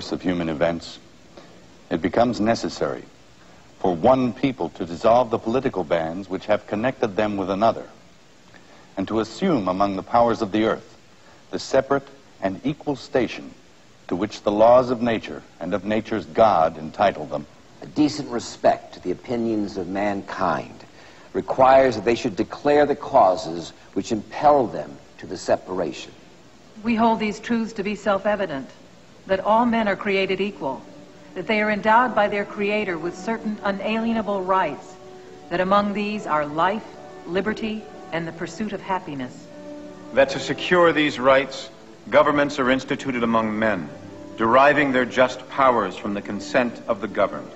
course of human events, it becomes necessary for one people to dissolve the political bands which have connected them with another, and to assume among the powers of the earth the separate and equal station to which the laws of nature and of nature's God entitle them. A decent respect to the opinions of mankind requires that they should declare the causes which impel them to the separation. We hold these truths to be self-evident, that all men are created equal, that they are endowed by their Creator with certain unalienable rights, that among these are life, liberty, and the pursuit of happiness. That to secure these rights, governments are instituted among men, deriving their just powers from the consent of the governed.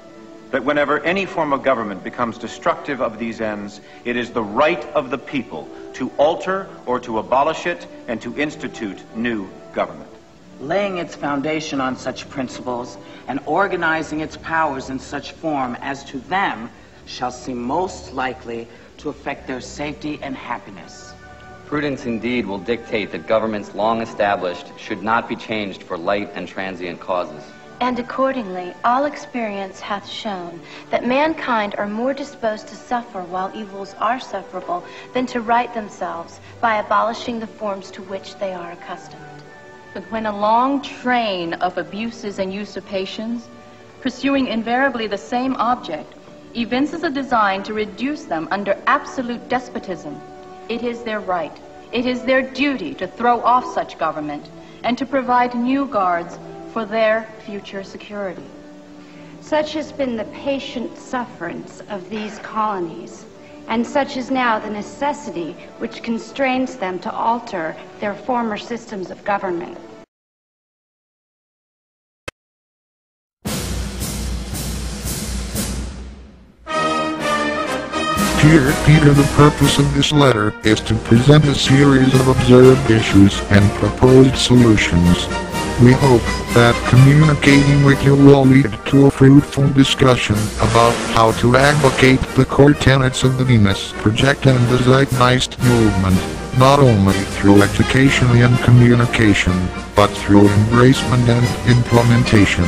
That whenever any form of government becomes destructive of these ends, it is the right of the people to alter or to abolish it and to institute new government. Laying its foundation on such principles and organizing its powers in such form as to them shall seem most likely to affect their safety and happiness. Prudence indeed will dictate that governments long established should not be changed for light and transient causes. And accordingly, all experience hath shown that mankind are more disposed to suffer while evils are sufferable than to right themselves by abolishing the forms to which they are accustomed. But when a long train of abuses and usurpations, pursuing invariably the same object, evinces a design to reduce them under absolute despotism, it is their right, it is their duty to throw off such government and to provide new guards for their future security. Such has been the patient sufferance of these colonies, and such is now the necessity which constrains them to alter their former systems of government. Dear Peter, the purpose of this letter is to present a series of observed issues and proposed solutions. We hope that communicating with you will lead to a fruitful discussion about how to advocate the core tenets of the Venus Project and the Zeitgeist movement, not only through education and communication, but through embracement and implementation,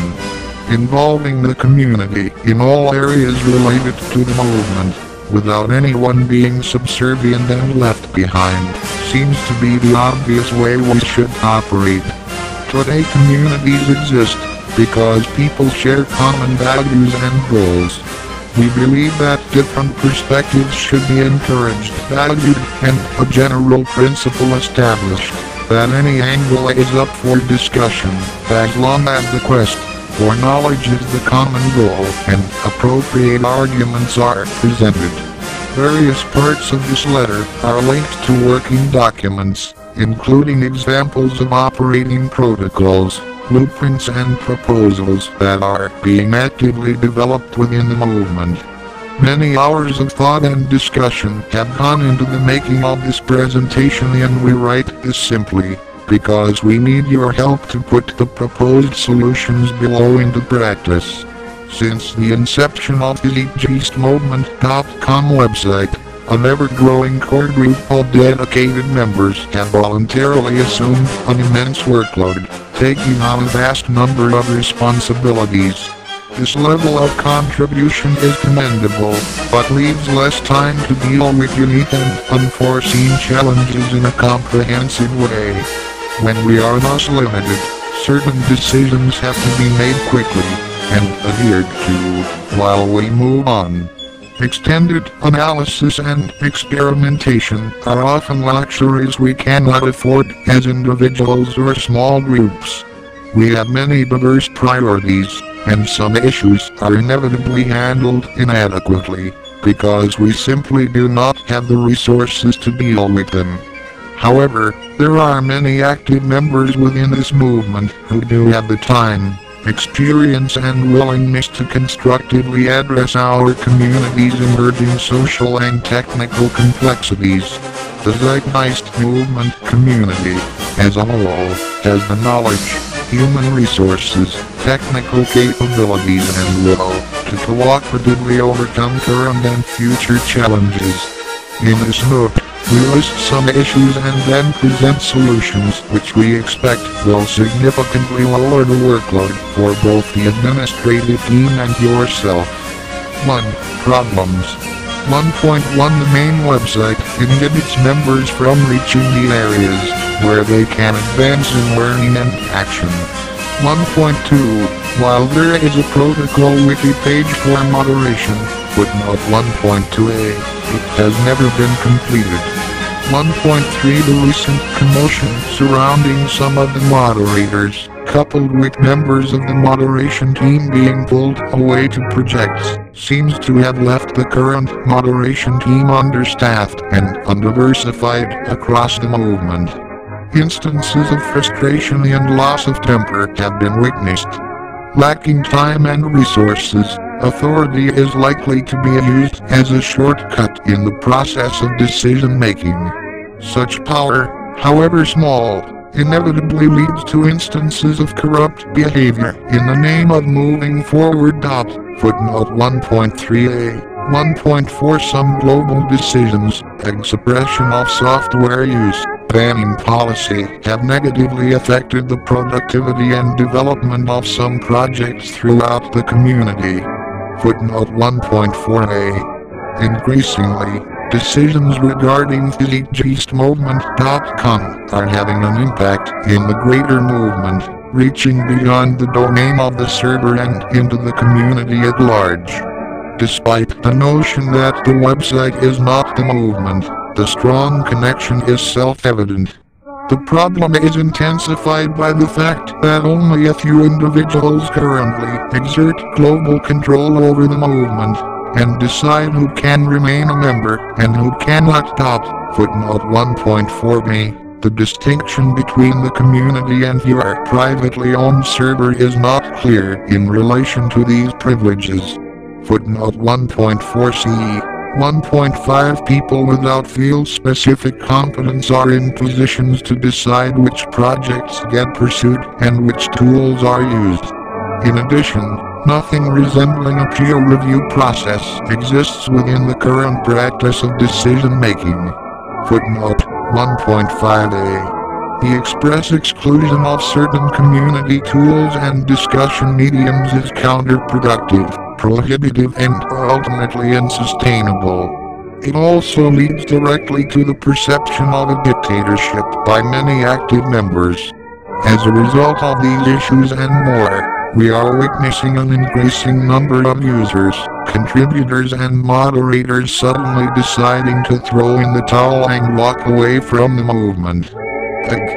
involving the community in all areas related to the movement, without anyone being subservient and left behind, seems to be the obvious way we should operate. Today communities exist because people share common values and goals. We believe that different perspectives should be encouraged, valued, and a general principle established that any angle is up for discussion, as long as the quest for knowledge is the common goal and appropriate arguments are presented. Various parts of this letter are linked to working documents, including examples of operating protocols, blueprints and proposals that are being actively developed within the movement. Many hours of thought and discussion have gone into the making of this presentation, and we write this simply because we need your help to put the proposed solutions below into practice. Since the inception of the Zeitgeist movement.com website, an ever-growing core group of dedicated members have voluntarily assumed an immense workload, taking on a vast number of responsibilities. This level of contribution is commendable, but leaves less time to deal with unique and unforeseen challenges in a comprehensive way. When we are thus limited, certain decisions have to be made quickly and adhered to while we move on. Extended analysis and experimentation are often luxuries we cannot afford as individuals or small groups. We have many diverse priorities, and some issues are inevitably handled inadequately, because we simply do not have the resources to deal with them. However, there are many active members within this movement who do have the time, experience and willingness to constructively address our community's emerging social and technical complexities. The Zeitgeist movement community, as a whole, has the knowledge, human resources, technical capabilities and will to cooperatively overcome current and future challenges. In this nook, We list some issues and then present solutions which we expect will significantly lower the workload for both the administrative team and yourself. 1. Problems. 1.1 The main website inhibits members from reaching the areas where they can advance in learning and action. 1.2 While there is a protocol wiki page for moderation, footnote 1.2a, it has never been completed. 1.3 The recent commotion surrounding some of the moderators, coupled with members of the moderation team being pulled away to projects, seems to have left the current moderation team understaffed and undiversified across the movement. Instances of frustration and loss of temper have been witnessed. Lacking time and resources, authority is likely to be used as a shortcut in the process of decision-making. Such power, however small, inevitably leads to instances of corrupt behavior in the name of moving forward. Footnote 1.3a. 1.4 Some global decisions, suppression of software use, banning policy, have negatively affected the productivity and development of some projects throughout the community. Footnote 1.4a. Increasingly, decisions regarding the Zeitgeist movement.com are having an impact in the greater movement, reaching beyond the domain of the server and into the community at large. Despite the notion that the website is not the movement, the strong connection is self-evident. The problem is intensified by the fact that only a few individuals currently exert global control over the movement, and decide who can remain a member and who cannot. Footnote 1.4b. The distinction between the community and your privately owned server is not clear in relation to these privileges. Footnote 1.4c. 1.5 People without field-specific competence are in positions to decide which projects get pursued and which tools are used. In addition, nothing resembling a peer review process exists within the current practice of decision-making. Footnote 1.5a. The express exclusion of certain community tools and discussion mediums is counterproductive, prohibitive, and ultimately unsustainable. It also leads directly to the perception of a dictatorship by many active members. As a result of these issues and more, we are witnessing an increasing number of users, contributors, and moderators suddenly deciding to throw in the towel and walk away from the movement.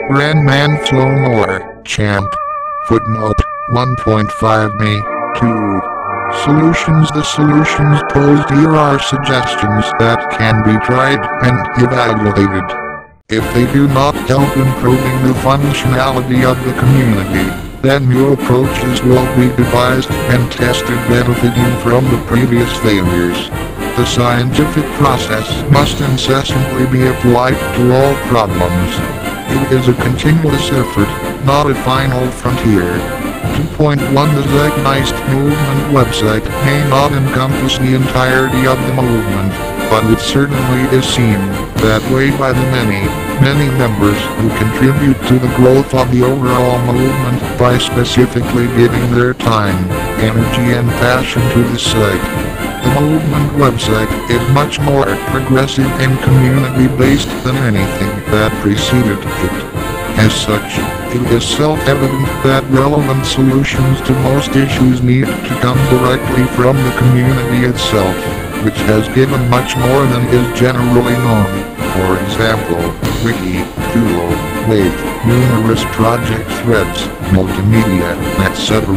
Grandman Flow More, Champ. Footnote 1.5me. 2. Solutions. The solutions posed here are suggestions that can be tried and evaluated. If they do not help improving the functionality of the community, then new approaches will be devised and tested benefiting from the previous failures. The scientific process must incessantly be applied to all problems. It is a continuous effort, not a final frontier. 2.1 The Zeitgeist movement website may not encompass the entirety of the movement, but it certainly is seen that way by the many members who contribute to the growth of the overall movement by specifically giving their time, energy, and passion to the site. The movement website is much more progressive and community-based than anything that preceded it. As such, it is self-evident that relevant solutions to most issues need to come directly from the community itself, which has given much more than is generally known. For example, Wiki, Duo, Wave, numerous project threads, multimedia, etc.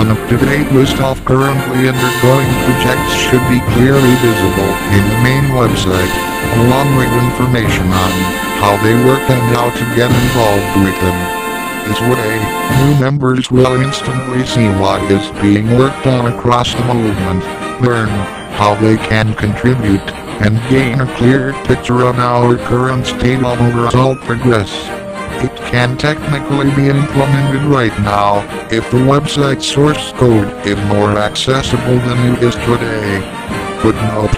An up-to-date list of currently undergoing projects should be clearly visible in the main website, along with information on how they work and how to get involved with them. This way, new members will instantly see what is being worked on across the movement, learn how they can contribute, and gain a clear picture of our current state of overall progress. It can technically be implemented right now, if the website source code is more accessible than it is today. Footnote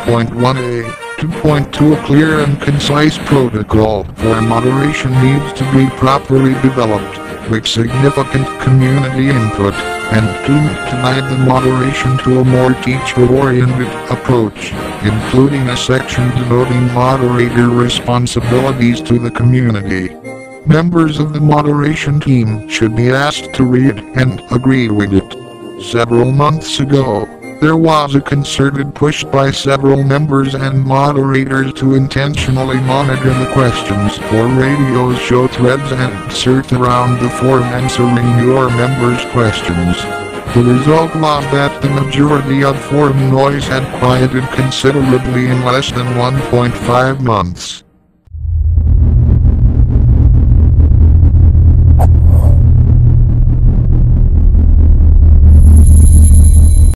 2.1a. to point to a clear and concise protocol for moderation needs to be properly developed, with significant community input, and do not deny the moderation to a more teacher-oriented approach, including a section denoting moderator responsibilities to the community. Members of the moderation team should be asked to read and agree with it. Several months ago, there was a concerted push by several members and moderators to intentionally monitor the questions for radio show threads and search around the forum answering your members' questions. The result was that the majority of forum noise had quieted considerably in less than 1.5 months.